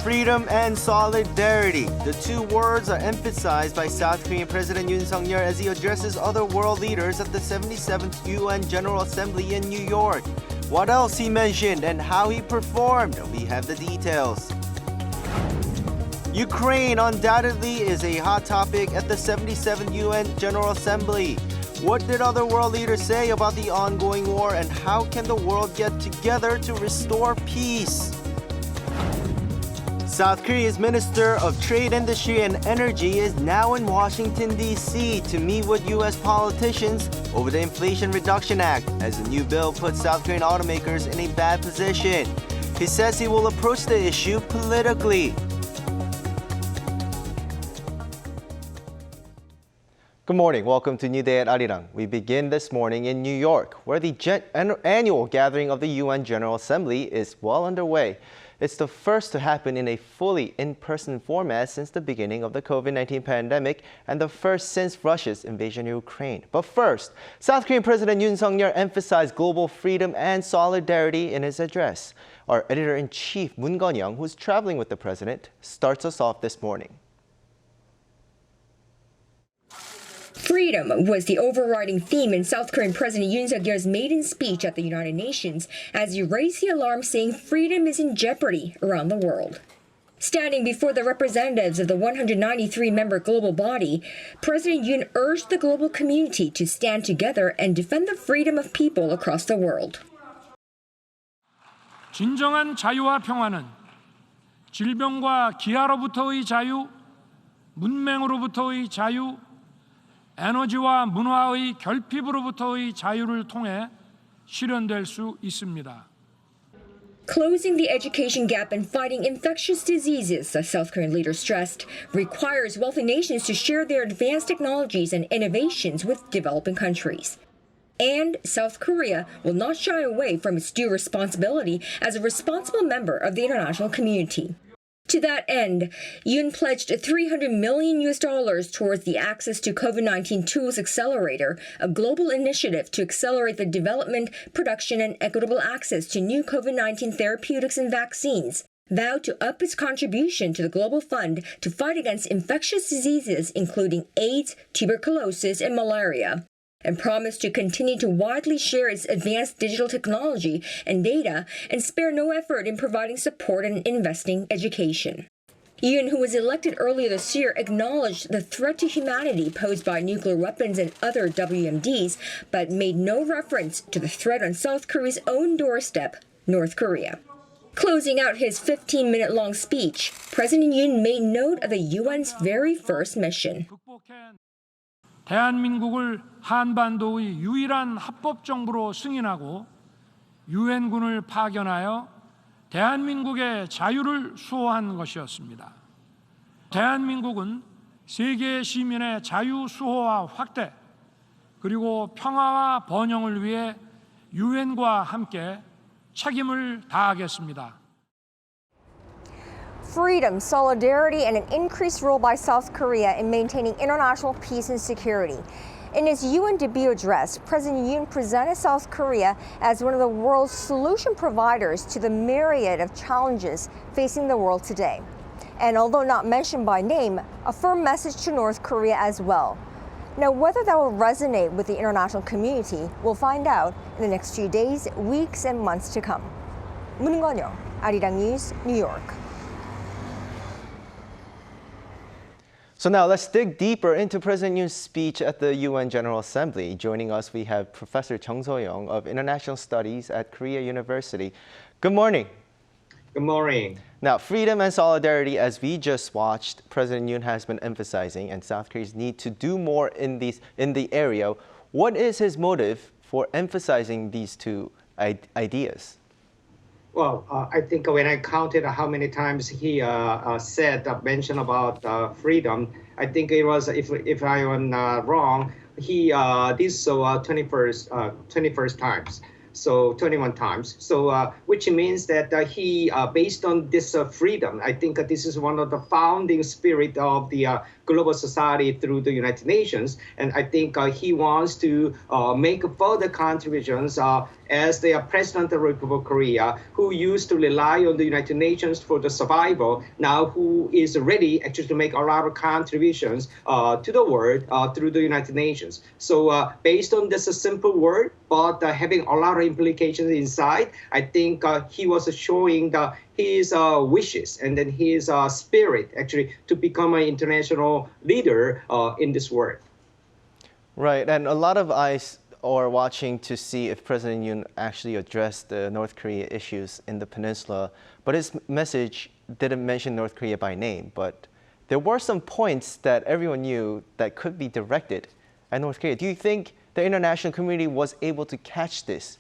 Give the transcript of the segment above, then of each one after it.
Freedom and solidarity. The two words are emphasized by South Korean President Yoon as he addresses other world leaders at the 77th UN General Assembly in New York. What else he mentioned and how he performed? We have the details. Ukraine undoubtedly is a hot topic at the 77th UN General Assembly. What did other world leaders say about the ongoing war and how can the world get together to restore peace? South Korea's Minister of Trade, Industry and Energy is now in Washington, D.C. to meet with U.S. politicians over the Inflation Reduction Act as the new bill puts South Korean automakers in a bad position. He says he will approach the issue politically. Good morning. Welcome to New Day at Arirang. We begin this morning in New York, where the annual gathering of the UN General Assembly is well underway. It's the first to happen in a fully in-person format since the beginning of the COVID-19 pandemic and the first since Russia's invasion of Ukraine. But first, South Korean President Yoon emphasized global freedom and solidarity in his address. Our editor-in-chief, Moon Gun-young, who's traveling with the president, starts us off this morning. Freedom was the overriding theme in South Korean President Yoon Suk-yeol's maiden speech at the United Nations as he raised the alarm saying freedom is in jeopardy around the world. Standing before the representatives of the 193-member global body, President Yoon urged the global community to stand together and defend the freedom of people across the world. 진정한 자유와 평화는 질병과 기아로부터의 자유, 문맹으로부터의 자유, 에너지와 문화의 결핍으로부터의 자유를 통해 실현될 수 있습니다. Closing the education gap and fighting infectious diseases, the South Korean leader stressed, requires wealthy nations to share their advanced technologies and innovations with developing countries. And South Korea will not shy away from its due responsibility as a responsible member of the international community. To that end, Yoon pledged $300 million towards the Access to COVID-19 Tools Accelerator, a global initiative to accelerate the development, production, and equitable access to new COVID-19 therapeutics and vaccines, vowed to up its contribution to the global fund to fight against infectious diseases including AIDS, tuberculosis, and malaria, and promised to continue to widely share its advanced digital technology and data and spare no effort in providing support and investing education. Yoon, who was elected earlier this year, acknowledged the threat to humanity posed by nuclear weapons and other WMDs, but made no reference to the threat on South Korea's own doorstep, North Korea. Closing out his 15-minute-long speech, President Yoon made note of the UN's very first mission. 대한민국을 한반도의 유일한 합법 정부로 승인하고 유엔군을 파견하여 대한민국의 자유를 수호한 것이었습니다. 대한민국은 세계 시민의 자유 수호와 확대 그리고 평화와 번영을 위해 유엔과 함께 책임을 다하겠습니다. Freedom, solidarity, and an increased role by South Korea in maintaining international peace and security. In his UN debut address, President Yoon presented South Korea as one of the world's solution providers to the myriad of challenges facing the world today. And although not mentioned by name, a firm message to North Korea as well. Now, whether that will resonate with the international community, we'll find out in the next few days, weeks, and months to come. Moon Gun-young, Arirang News, New York. So now let's dig deeper into President Yoon's speech at the UN General Assembly. Joining us, we have Professor Chung So-young of International Studies at Korea University. Good morning. Good morning. Now, freedom and solidarity, as we just watched, President Yoon has been emphasizing, and South Korea's need to do more in the area. What is his motive for emphasizing these two ideas? Well, I think when I counted how many times he mentioned about freedom, I think it was, if I am wrong, he did so 21st times. So 21 times. So which means that he, based on this freedom, I think this is one of the founding spirit of the global society through the United Nations. And I think he wants to make further contributions as the president of Republic of Korea, who used to rely on the United Nations for the survival, now who is ready actually to make a lot of contributions to the world through the United Nations. So based on this simple word, but having a lot of implications inside, I think he was showing his wishes and then his spirit actually to become an international leader in this world. Right, and a lot of eyes are watching to see if President Yoon actually addressed the North Korea issues in the peninsula, but his message didn't mention North Korea by name, but there were some points that everyone knew that could be directed at North Korea. Do you think the international community was able to catch this?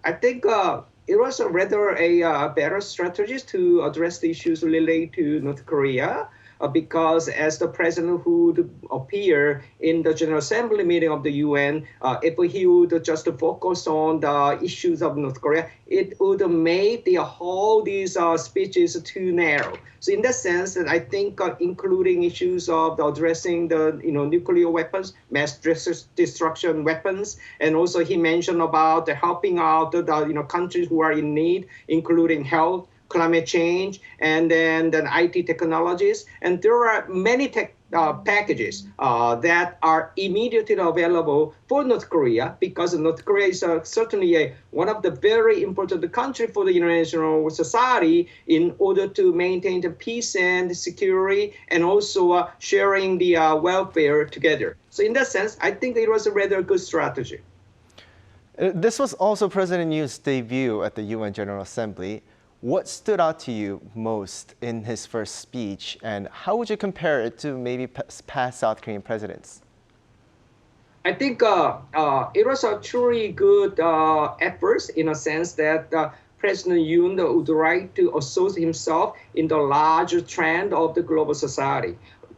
I think it was rather a better strategy to address the issues related to North Korea. Because as the president would appear in the General Assembly meeting of the UN, if he would just focus on the issues of North Korea, it would make the whole these speeches too narrow. So in that sense, I think including issues of addressing the nuclear weapons, mass destruction weapons, and also he mentioned about helping out the countries who are in need, including health, climate change, and then IT technologies. And there are many packages that are immediately available for North Korea, because North Korea is certainly one of the very important countries for the international society in order to maintain the peace and security and also sharing the welfare together. So in that sense, I think it was a rather good strategy. This was also President Yoon's debut at the UN General Assembly. What stood out to you most in his first speech, and how would you compare it to maybe past South Korean presidents? I think it was a truly good effort in a sense that President Yoon would like to associate himself in the larger trend of the global society.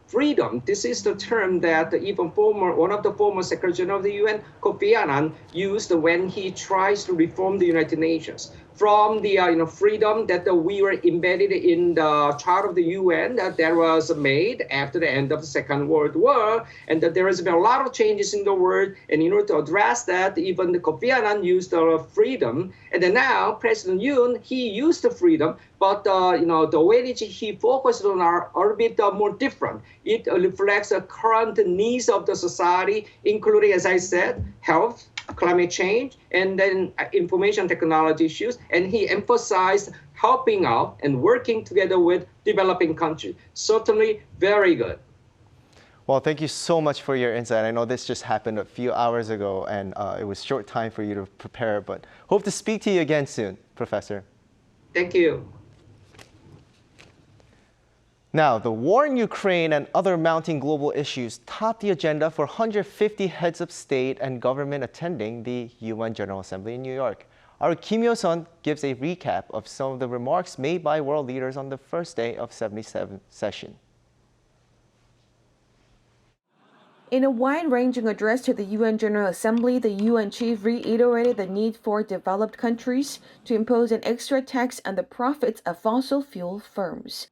Freedom, this is the term that even one of the former Secretary General of the UN, Kofi Annan, used when he tries to reform the United Nations. From the freedom that we were embedded in the Charter of the UN that was made after the end of the Second World War, and that there has been a lot of changes in the world. And in order to address that, even the Kofi Annan used the freedom. And then now President Yoon, he used the freedom, but the way that he focused on are a bit more different. It reflects the current needs of the society, including, as I said, health, climate change, and then information technology issues. And he emphasized helping out and working together with developing countries. Certainly very good. Well, thank you so much for your insight. I know this just happened a few hours ago, and it was short time for you to prepare, but hope to speak to you again soon, Professor. Thank you. Now, the war in Ukraine and other mounting global issues top the agenda for 150 heads of state and government attending the UN General Assembly in New York. Our Kim Yo-sun gives a recap of some of the remarks made by world leaders on the first day of 77th session. In a wide-ranging address to the UN General Assembly, the UN chief reiterated the need for developed countries to impose an extra tax on the profits of fossil fuel firms.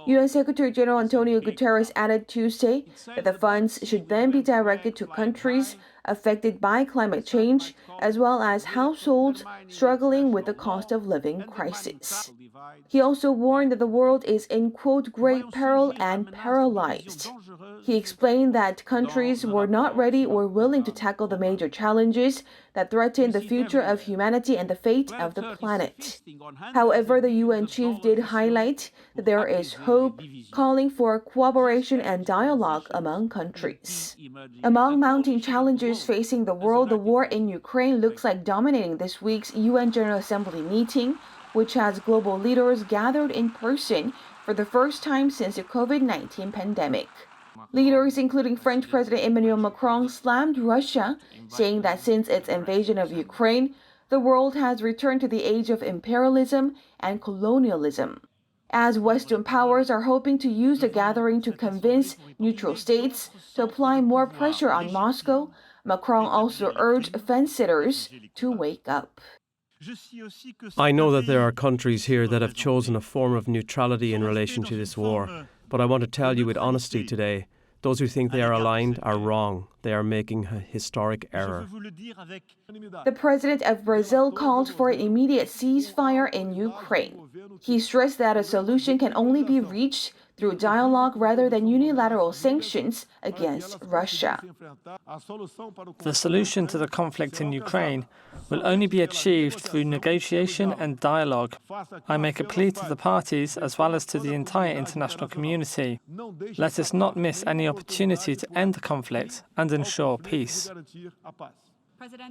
UN Secretary General Antonio Guterres added Tuesday that the funds should then be directed to countries affected by climate change, as well as households struggling with the cost of living crisis. He also warned that the world is in, quote, great peril and paralyzed. He explained that countries were not ready or willing to tackle the major challenges that threaten the future of humanity and the fate of the planet. However, the UN chief did highlight that there is hope, calling for cooperation and dialogue among countries. Among mounting challenges facing the world, the war in Ukraine looks like dominating this week's UN General Assembly meeting, which has global leaders gathered in person for the first time since the COVID-19 pandemic. Leaders, including French President Emmanuel Macron, slammed Russia, saying that since its invasion of Ukraine, the world has returned to the age of imperialism and colonialism. As Western powers are hoping to use the gathering to convince neutral states to apply more pressure on Moscow, Macron also urged fence-sitters to wake up. I know that there are countries here that have chosen a form of neutrality in relation to this war, but I want to tell you with honesty today Those who think they are aligned are wrong. They are making a historic error. The president of Brazil called for an immediate ceasefire in Ukraine. He stressed that a solution can only be reached through dialogue rather than unilateral sanctions against Russia. The solution to the conflict in Ukraine will only be achieved through negotiation and dialogue. I make a plea to the parties as well as to the entire international community. Let us not miss any opportunity to end the conflict and ensure peace.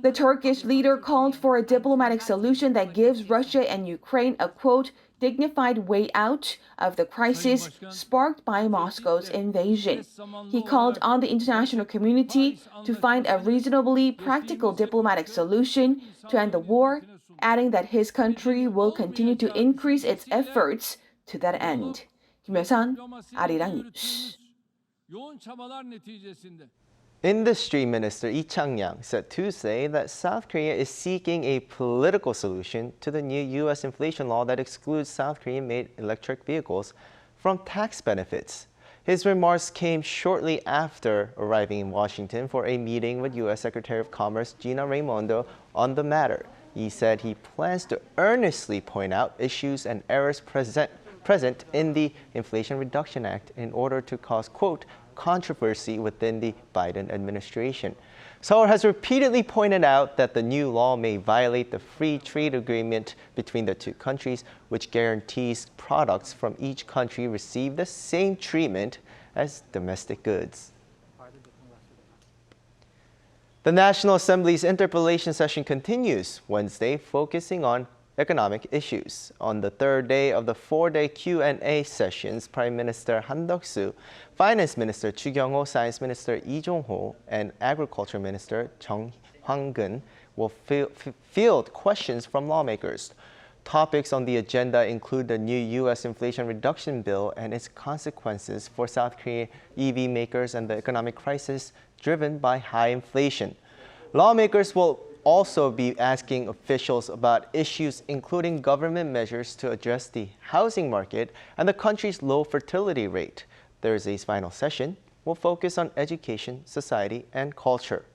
The Turkish leader called for a diplomatic solution that gives Russia and Ukraine a, quote, dignified way out of the crisis sparked by Moscow's invasion. He called on the international community to find a reasonably practical diplomatic solution to end the war, adding that his country will continue to increase its efforts to that end. 김여선, 아리랑 뉴스. Industry Minister Lee Chang-yang said Tuesday that South Korea is seeking a political solution to the new U.S. inflation law that excludes South Korean-made electric vehicles from tax benefits. His remarks came shortly after arriving in Washington for a meeting with U.S. Secretary of Commerce Gina Raimondo on the matter. He said he plans to earnestly point out issues and errors present in the Inflation Reduction Act in order to cause, quote, controversy within the Biden administration. Seoul has repeatedly pointed out that the new law may violate the free trade agreement between the two countries, which guarantees products from each country receive the same treatment as domestic goods. The National Assembly's interpellation session continues Wednesday, focusing on economic issues. On the third day of the four-day Q&A sessions, Prime Minister Han Duck-soo, Finance Minister Chu Kyung-ho, Science Minister Lee Jong-ho, and Agriculture Minister Chung Hwang-gun will field questions from lawmakers. Topics on the agenda include the new U.S. Inflation Reduction Bill and its consequences for South Korean EV makers and the economic crisis driven by high inflation. Lawmakers will also be asking officials about issues including government measures to address the housing market and the country's low fertility rate. Thursday's final session will focus on education, society, and culture.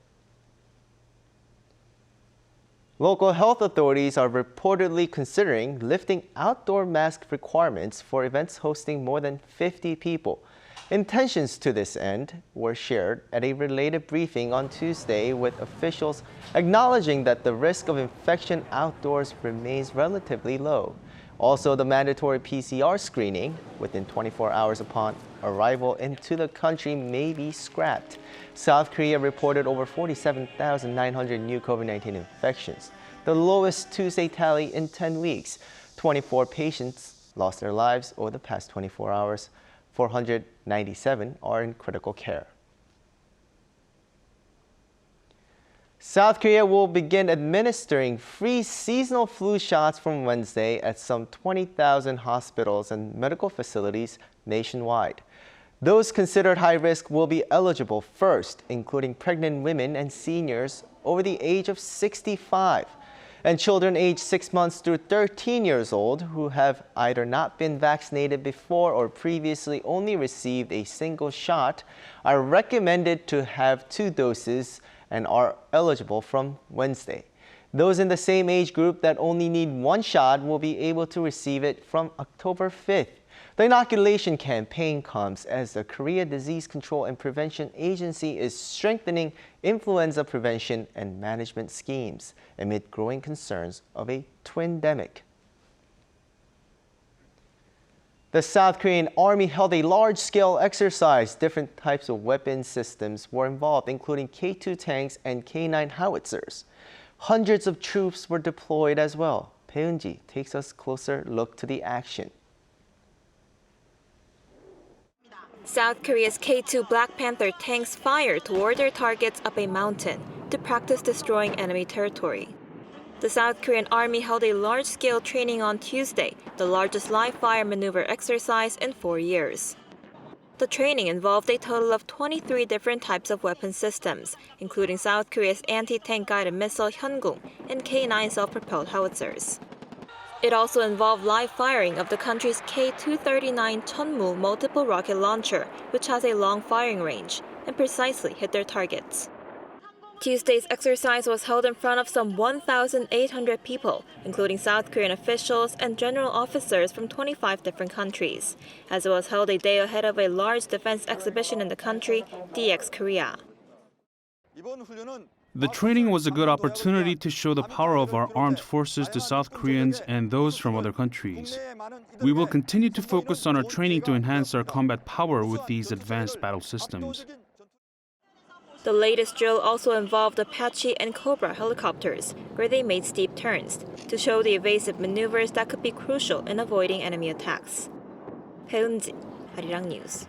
Local health authorities are reportedly considering lifting outdoor mask requirements for events hosting more than 50 people. Intentions to this end were shared at a related briefing on Tuesday with officials acknowledging that the risk of infection outdoors remains relatively low. Also, the mandatory PCR screening within 24 hours upon arrival into the country may be scrapped. South Korea reported over 47,900 new COVID-19 infections, the lowest Tuesday tally in 10 weeks. 24 patients lost their lives over the past 24 hours. 497 are in critical care. South Korea will begin administering free seasonal flu shots from Wednesday at some 20,000 hospitals and medical facilities nationwide. Those considered high risk will be eligible first, including pregnant women and seniors over the age of 65. And children aged 6 months through 13 years old who have either not been vaccinated before or previously only received a single shot are recommended to have 2 doses and are eligible from Wednesday. Those in the same age group that only need 1 shot will be able to receive it from October 5th. The inoculation campaign comes as the Korea Disease Control and Prevention Agency is strengthening influenza prevention and management schemes amid growing concerns of a twindemic. The South Korean Army held a large-scale exercise. Different types of weapon systems were involved, including K2 tanks and K9 howitzers. Hundreds of troops were deployed as well. Peunji takes us a closer look to the action. South Korea's K2 Black Panther tanks fired toward their targets up a mountain to practice destroying enemy territory. The South Korean Army held a large-scale training on Tuesday, the largest live-fire maneuver exercise in 4 years. The training involved a total of 23 different types of weapon systems, including South Korea's anti-tank guided missile Hyungung and K9 self-propelled howitzers. It also involved live firing of the country's K-239 Chunmoo multiple rocket launcher, which has a long firing range, and precisely hit their targets. Tuesday's exercise was held in front of some 1,800 people, including South Korean officials and general officers from 25 different countries, as it was held a day ahead of a large defense exhibition in the country, DX Korea. The training was a good opportunity to show the power of our armed forces to South Koreans and those from other countries. We will continue to focus on our training to enhance our combat power with these advanced battle systems. The latest drill also involved Apache and Cobra helicopters, where they made steep turns, to show the evasive maneuvers that could be crucial in avoiding enemy attacks. 배은지, Arirang News.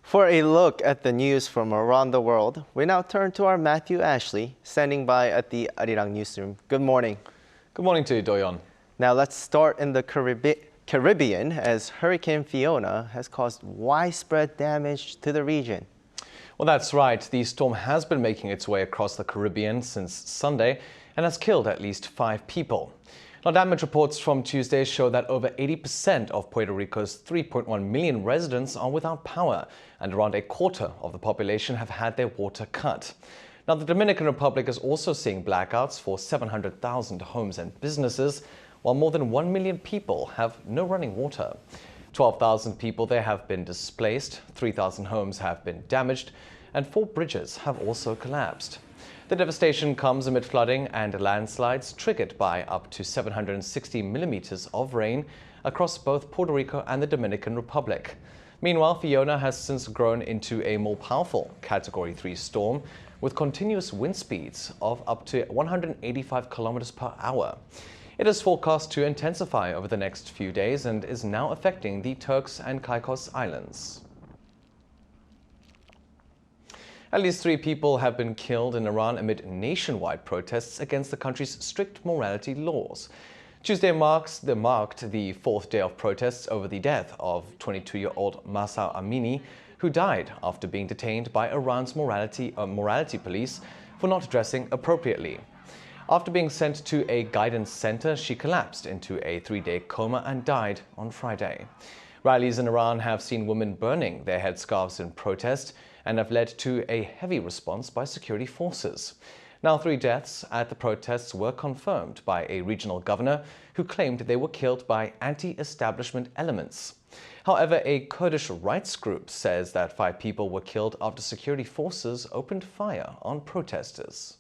For a look at the news from around the world, we now turn to our Matthew Ashley, standing by at the Arirang newsroom. Good morning. Good morning to you, Do-yeon. Now let's start in the Caribbean, as Hurricane Fiona has caused widespread damage to the region. Well, that's right. The storm has been making its way across the Caribbean since Sunday and has killed at least 5 people. Now, damage reports from Tuesday show that over 80% of Puerto Rico's 3.1 million residents are without power, and around a quarter of the population have had their water cut. Now, the Dominican Republic is also seeing blackouts for 700,000 homes and businesses, while more than 1 million people have no running water. 12,000 people there have been displaced, 3,000 homes have been damaged, and 4 bridges have also collapsed. The devastation comes amid flooding and landslides triggered by up to 760 millimeters of rain across both Puerto Rico and the Dominican Republic. Meanwhile, Fiona has since grown into a more powerful Category 3 storm with continuous wind speeds of up to 185 kilometers per hour. It is forecast to intensify over the next few days and is now affecting the Turks and Caicos Islands. At least 3 people have been killed in Iran amid nationwide protests against the country's strict morality laws. Tuesday marked the 4th day of protests over the death of 22-year-old Mahsa Amini, who died after being detained by Iran's morality police for not dressing appropriately. After being sent to a guidance center, she collapsed into a 3-day coma and died on Friday. Rallies in Iran have seen women burning their headscarves in protest and have led to a heavy response by security forces. Now, 3 deaths at the protests were confirmed by a regional governor who claimed they were killed by anti-establishment elements. However, a Kurdish rights group says that 5 people were killed after security forces opened fire on protesters.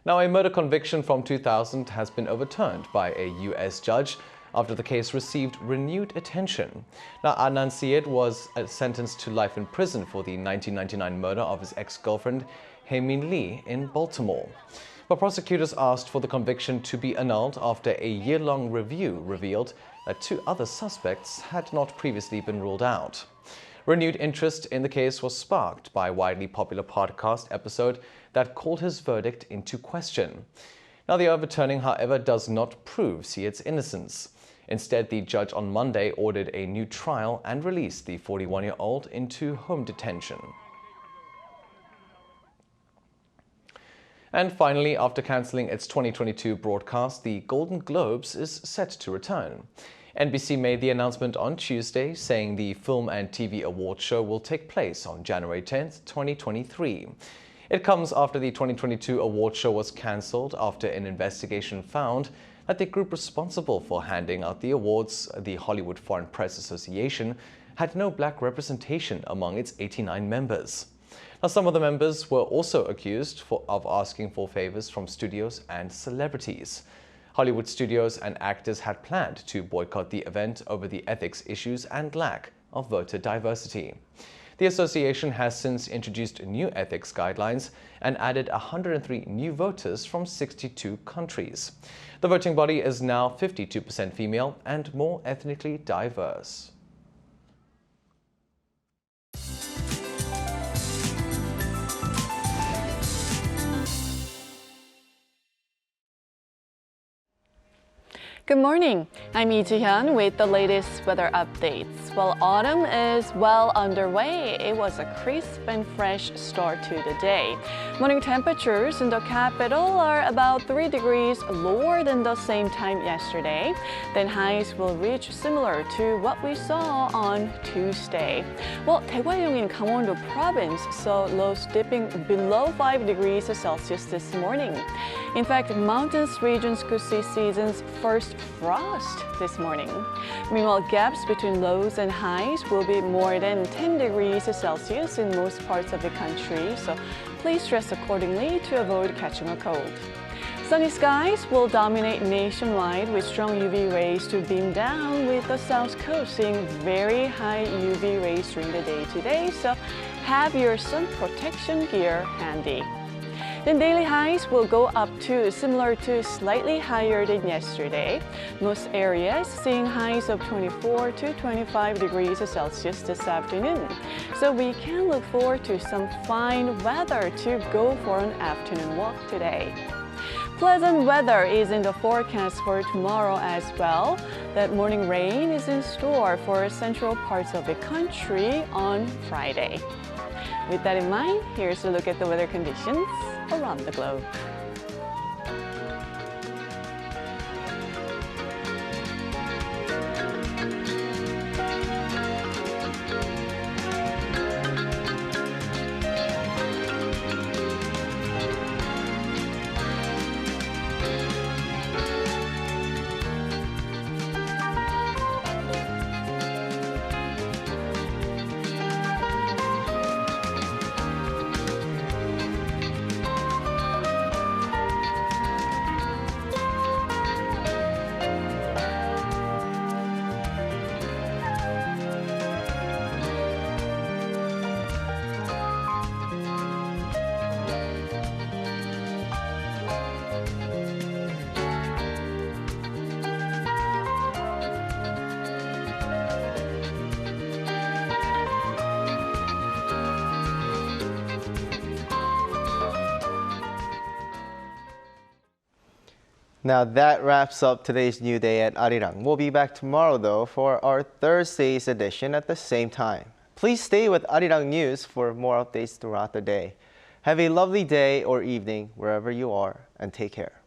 Now, a murder conviction from 2000 has been overturned by a U.S. judge after the case received renewed attention. Now, Adnan Syed was sentenced to life in prison for the 1999 murder of his ex-girlfriend, Hae-Min Lee, in Baltimore. But prosecutors asked for the conviction to be annulled after a year-long review revealed that 2 other suspects had not previously been ruled out. Renewed interest in the case was sparked by a widely popular podcast episode that called his verdict into question. Now, the overturning, however, does not prove Syed's innocence. Instead, the judge on Monday ordered a new trial and released the 41-year-old into home detention. And finally, after cancelling its 2022 broadcast, the Golden Globes is set to return. NBC made the announcement on Tuesday, saying the Film and TV Awards show will take place on January 10th, 2023. It comes after the 2022 award show was cancelled after an investigation found that the group responsible for handing out the awards, the Hollywood Foreign Press Association, had no black representation among its 89 members. Now, some of the members were also accused of asking for favors from studios and celebrities. Hollywood studios and actors had planned to boycott the event over the ethics issues and lack of voter diversity. The association has since introduced new ethics guidelines and added 103 new voters from 62 countries. The voting body is now 52% female and more ethnically diverse. Good morning. I'm Lee Ji-hyun with the latest weather updates. While autumn is well underway, it was a crisp and fresh start to the day. Morning temperatures in the capital are about 3 degrees lower than the same time yesterday. Then highs will reach similar to what we saw on Tuesday. Well, Daegwallyeong in Gangwon-do province saw lows dipping below 5 degrees Celsius this morning. In fact, mountainous regions could see season's first frost this morning. Meanwhile, gaps between lows and highs will be more than 10 degrees Celsius in most parts of the country, so please dress accordingly to avoid catching a cold. Sunny skies will dominate nationwide with strong UV rays to beam down, with the south coast seeing very high UV rays during the day today, so have your sun protection gear handy. Then daily highs will go up to similar to slightly higher than yesterday. Most areas seeing highs of 24 to 25 degrees Celsius this afternoon. So we can look forward to some fine weather to go for an afternoon walk today. Pleasant weather is in the forecast for tomorrow as well. That morning rain is in store for central parts of the country on Friday. With that in mind, here's a look at the weather conditions around the globe. Now that wraps up today's New Day at Arirang. We'll be back tomorrow though for our Thursday's edition at the same time. Please stay with Arirang News for more updates throughout the day. Have a lovely day or evening wherever you are, and take care.